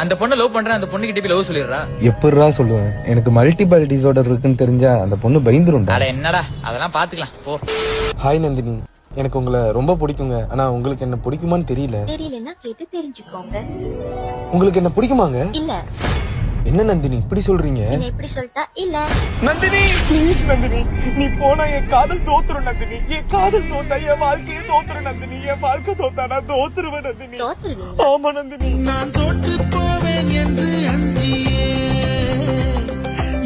அந்த பொண்ணை லவ் பண்றேன், அந்த பொண்ணு கிட்ட போய் லவ் சொல்லிடுறா. எப்படிரா சொல்லுவேன்? எனக்கு மல்டிபிள் டிசார்டர் இருக்குன்னு தெரிஞ்சா அந்த பொண்ணு பயந்துரும்டா. அட என்னடா, அதெல்லாம் பாத்துக்கலாம் போ. ஹாய் நந்தினி, எனக்கு உங்களை ரொம்ப பிடிக்குங்க. ஆனா உங்களுக்கு என்ன பிடிக்குமான்னு தெரியல. தெரியலன்னா கேட்டு தெரிஞ்சுக்கோங்க. உங்களுக்கு என்ன பிடிக்குமாங்க? இல்ல. என்ன நந்தினி இப்படி சொல்றீங்க? என்ன இப்படி சொல்லிட்டா இல்ல. நந்தினி ப்ளீஸ் நந்தினி, நீ போனா என் காதல் தோத்துரும் நந்தினி. என் காதல் தோத்தா என் வாழ்க்கையே தோத்துரும் நந்தினி. என் வாழ்க்கை தோத்தா நான் தோத்துருவேன் நந்தினி. தோத்துருவீங்க? ஆமா நந்தினி. நான் தோற்று போவேன் என்று அஞ்சியே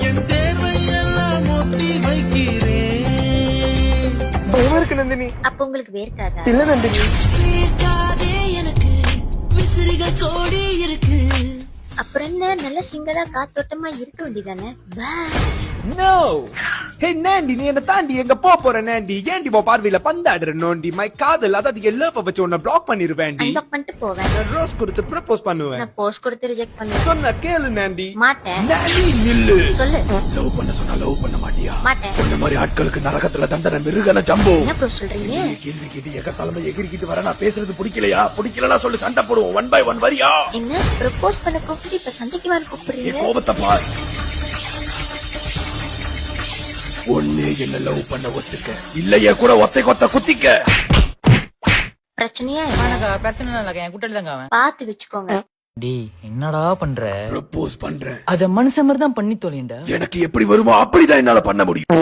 என் தேர்வை எல்லாம் ஒத்தி வைக்கிறேன். பயமா இருக்கு நந்தினி. அப்ப உங்களுக்கு வேர்க்காதா? இல்ல நந்தினி. கேட்காதே எனக்கு விசிறிகள் கோடி இருக்கு. அப்புறம் என்ன, நல்ல சிங்களா காத்தோட்டமா இருக்க வேண்டியதானே. No. Hey Nandi, நீ என்ன தாண்டி எங்க போற நாண்டி? ஏண்டி போ பார்வையில பந்தாடுற நோண்டி? மை காதல் அதாவது என் லவ் வச்சு உன்னை பிளாக் பண்ணிருவேன்டி. அன்பாக் பண்ணிட்டு போவேன். நான் ரோஸ் கொடுத்து ப்ரப்போஸ் பண்ணுவேன். நான் போஸ்ட் கொடுத்து ரிஜெக்ட் பண்ணுவேன். சொன்ன கேளு நாண்டி. மாட்டேன். நாண்டி நில்லு. சொல்லு. லவ் பண்ண சொன்னா லவ் பண்ண மாட்டியா? மாட்டேன். இந்த மாதிரி ஆட்களுக்கு நரகத்துல தண்டனை மிருகன ஜம்போ. என்ன ப்ரோ சொல்றீங்க? கேள்வி கேட்டு எங்க தலைமை எகிரிக்கிட்டு வர நான் பேசுறது பிடிக்கலையா? பிடிக்கலனா சொல்லு, சண்டை போடுவோம். 1 by 1 வரியா? என்ன ப்ரப்போஸ் பண்ண கூப்பிட்டு இப்ப சண்டைக்கு வர கூப்பிடுறீங்க? என் கோபத்தை பார். ஒண்ணே என்ன லவ் பண்ண ஒத்துக்க, இல்லையே கூட ஒத்தை கொத்த குத்திக்க. பிரச்சனையா பிரச்சனை இல்ல, என் கூட்டாளி தாங்க அவன். பாத்து வச்சுக்கோங்க. டேய் என்னடா பண்ற? ப்ரப்போஸ் பண்றேன். அத மனுஷன் மாதிரி தான் பண்ணி தொலைண்டா. எனக்கு எப்படி வருமோ அப்படிதான் என்னால பண்ண முடியும்.